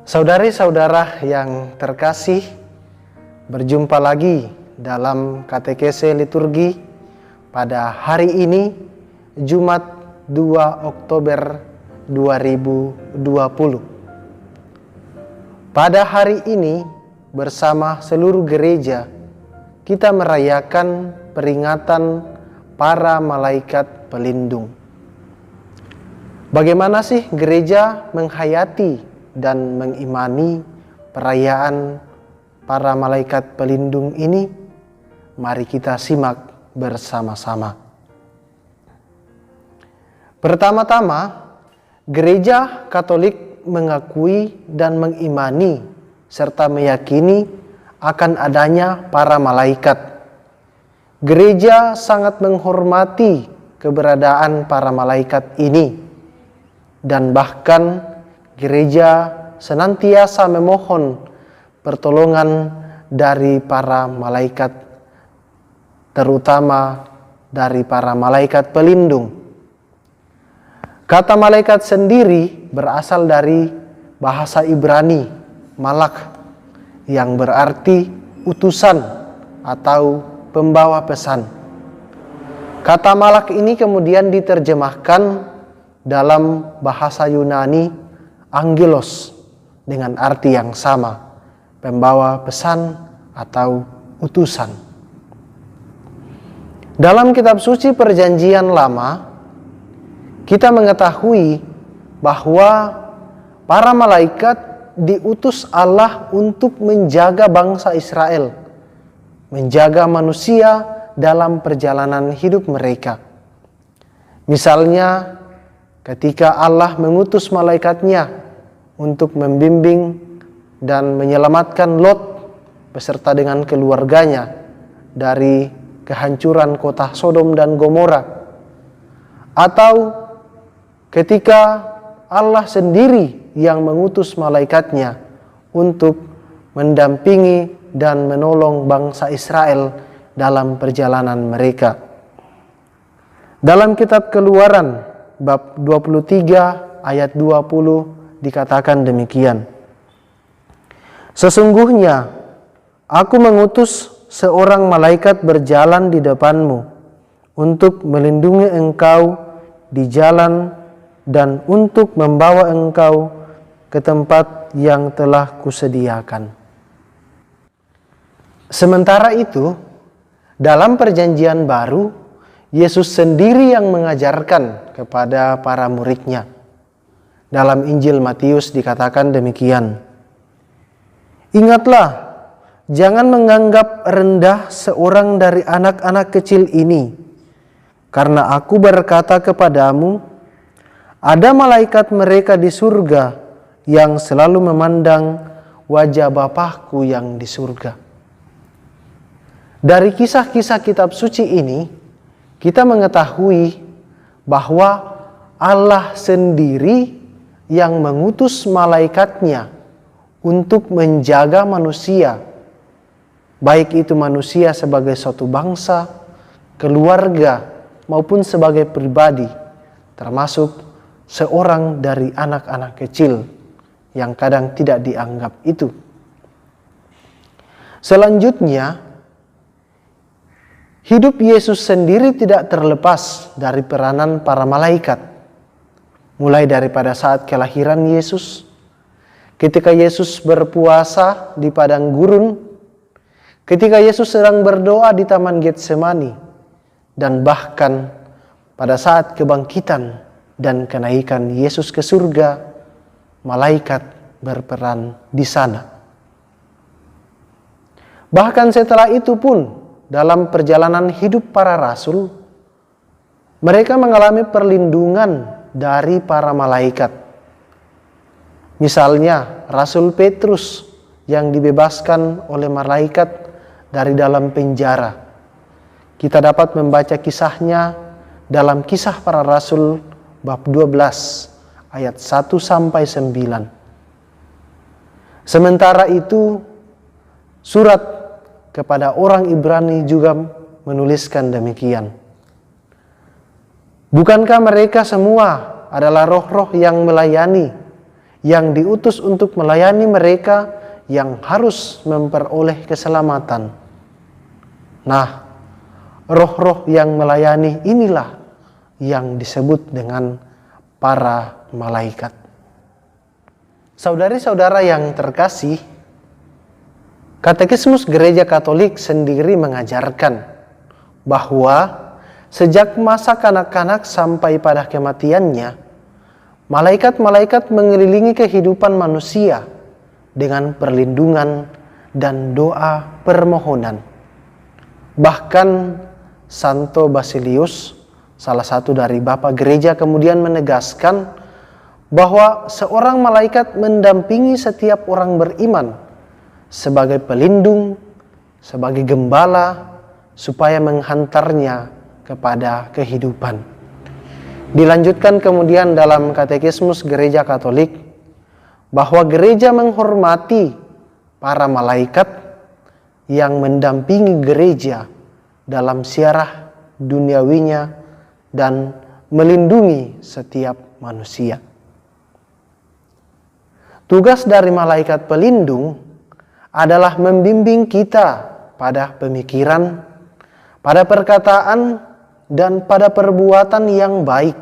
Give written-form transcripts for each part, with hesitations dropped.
Saudari-saudara yang terkasih, berjumpa lagi dalam katekese liturgi pada hari ini, Jumat 2 Oktober 2020. Pada hari ini, bersama seluruh gereja, kita merayakan peringatan para malaikat pelindung. Bagaimana sih gereja menghayati dan mengimani perayaan para malaikat pelindung ini? Mari kita simak bersama-sama. Pertama-tama, gereja Katolik mengakui dan mengimani serta meyakini akan adanya para malaikat. Gereja sangat menghormati keberadaan para malaikat ini, dan bahkan gereja senantiasa memohon pertolongan dari para malaikat, terutama dari para malaikat pelindung. Kata malaikat sendiri berasal dari bahasa Ibrani, malak, yang berarti utusan atau pembawa pesan. Kata malak ini kemudian diterjemahkan dalam bahasa Yunani angelos dengan arti yang sama, pembawa pesan atau utusan. Dalam kitab suci Perjanjian Lama, kita mengetahui bahwa para malaikat diutus Allah untuk menjaga bangsa Israel, menjaga manusia dalam perjalanan hidup mereka. Misalnya, ketika Allah mengutus malaikatnya untuk membimbing dan menyelamatkan Lot beserta dengan keluarganya dari kehancuran kota Sodom dan Gomora, atau ketika Allah sendiri yang mengutus malaikatnya untuk mendampingi dan menolong bangsa Israel dalam perjalanan mereka. Dalam kitab Keluaran bab 23 ayat 20 dikatakan demikian. Sesungguhnya aku mengutus seorang malaikat berjalan di depanmu untuk melindungi engkau di jalan dan untuk membawa engkau ke tempat yang telah kusediakan. Sementara itu, dalam Perjanjian Baru, Yesus sendiri yang mengajarkan kepada para muridnya. Dalam Injil Matius dikatakan demikian. Ingatlah, jangan menganggap rendah seorang dari anak-anak kecil ini, karena aku berkata kepadamu, ada malaikat mereka di surga yang selalu memandang wajah Bapakku yang di surga. Dari kisah-kisah kitab suci ini, kita mengetahui bahwa Allah sendiri yang mengutus malaikatnya untuk menjaga manusia, baik itu manusia sebagai suatu bangsa, keluarga, maupun sebagai pribadi, termasuk seorang dari anak-anak kecil yang kadang tidak dianggap itu. Selanjutnya, hidup Yesus sendiri tidak terlepas dari peranan para malaikat. Mulai daripada saat kelahiran Yesus, ketika Yesus berpuasa di padang gurun, ketika Yesus sedang berdoa di Taman Getsemani, dan bahkan pada saat kebangkitan dan kenaikan Yesus ke surga, malaikat berperan di sana. Bahkan setelah itu pun, dalam perjalanan hidup para rasul, mereka mengalami perlindungan dari para malaikat. Misalnya, Rasul Petrus yang dibebaskan oleh malaikat dari dalam penjara. Kita dapat membaca kisahnya dalam Kisah Para Rasul bab 12 ayat 1 sampai 9. Sementara itu, surat kepada orang Ibrani juga menuliskan demikian. Bukankah mereka semua adalah roh-roh yang melayani, yang diutus untuk melayani mereka yang harus memperoleh keselamatan. Nah, roh-roh yang melayani inilah yang disebut dengan para malaikat. Saudari-saudara yang terkasih, Katekismus Gereja Katolik sendiri mengajarkan bahwa sejak masa kanak-kanak sampai pada kematiannya, malaikat-malaikat mengelilingi kehidupan manusia dengan perlindungan dan doa permohonan. Bahkan Santo Basilius, salah satu dari Bapak Gereja, kemudian menegaskan bahwa seorang malaikat mendampingi setiap orang beriman sebagai pelindung, sebagai gembala, supaya menghantarnya kepada kehidupan. Dilanjutkan kemudian dalam Katekismus Gereja Katolik bahwa gereja menghormati para malaikat yang mendampingi gereja dalam siarah duniawinya dan melindungi setiap manusia. Tugas dari malaikat pelindung adalah membimbing kita pada pemikiran, pada perkataan, dan pada perbuatan yang baik,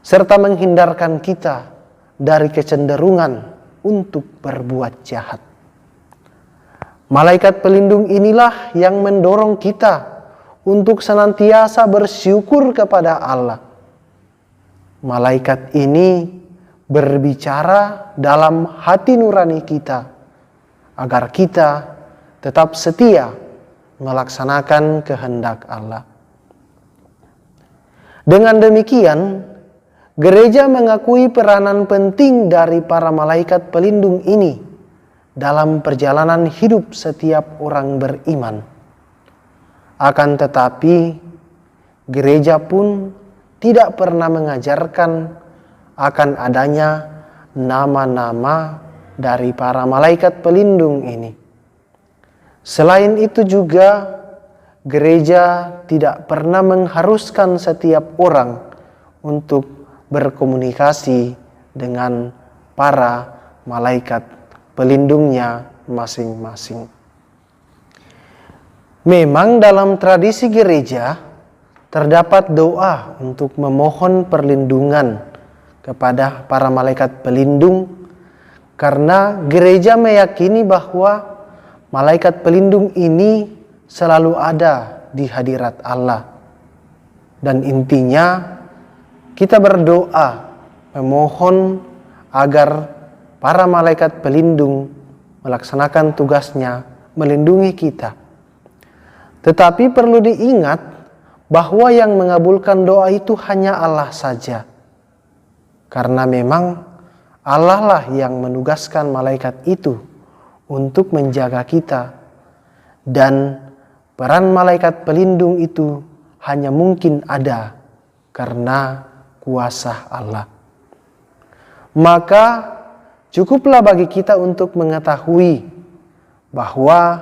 serta menghindarkan kita dari kecenderungan untuk berbuat jahat. Malaikat pelindung inilah yang mendorong kita untuk senantiasa bersyukur kepada Allah. Malaikat ini berbicara dalam hati nurani kita, agar kita tetap setia melaksanakan kehendak Allah. Dengan demikian, gereja mengakui peranan penting dari para malaikat pelindung ini dalam perjalanan hidup setiap orang beriman. Akan tetapi, gereja pun tidak pernah mengajarkan akan adanya nama-nama dari para malaikat pelindung ini. Selain itu juga, gereja tidak pernah mengharuskan setiap orang untuk berkomunikasi dengan para malaikat pelindungnya masing-masing. Memang dalam tradisi gereja terdapat doa untuk memohon perlindungan kepada para malaikat pelindung, karena gereja meyakini bahwa malaikat pelindung ini selalu ada di hadirat Allah. Dan intinya, kita berdoa memohon agar para malaikat pelindung melaksanakan tugasnya melindungi kita. Tetapi perlu diingat bahwa yang mengabulkan doa itu hanya Allah saja. Karena memang Allah lah yang menugaskan malaikat itu untuk menjaga kita. Dan peran malaikat pelindung itu hanya mungkin ada karena kuasa Allah. Maka cukuplah bagi kita untuk mengetahui bahwa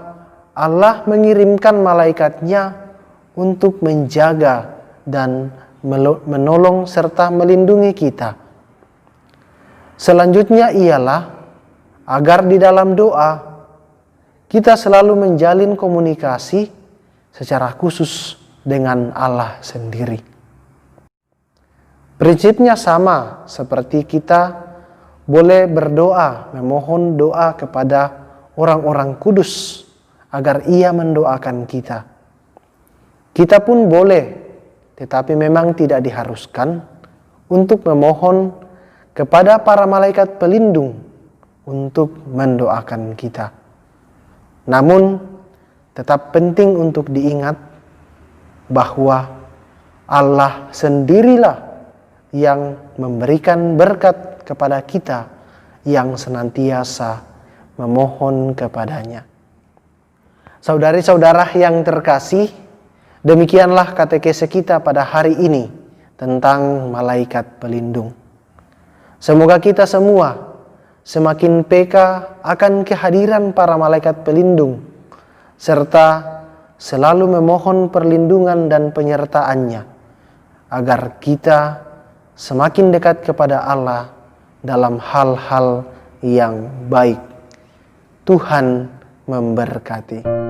Allah mengirimkan malaikatnya untuk menjaga dan menolong serta melindungi kita. Selanjutnya ialah agar di dalam doa kita selalu menjalin komunikasi secara khusus dengan Allah sendiri. Prinsipnya sama seperti kita boleh berdoa, memohon doa kepada orang-orang kudus agar ia mendoakan kita. Kita pun boleh, tetapi memang tidak diharuskan untuk memohon kepada para malaikat pelindung untuk mendoakan kita. Namun, tetap penting untuk diingat bahwa Allah sendirilah yang memberikan berkat kepada kita yang senantiasa memohon kepadanya. Saudari-saudara yang terkasih, demikianlah katekese kita pada hari ini tentang malaikat pelindung. Semoga kita semua semakin peka akan kehadiran para malaikat pelindung, serta selalu memohon perlindungan dan penyertaannya, agar kita semakin dekat kepada Allah dalam hal-hal yang baik. Tuhan memberkati.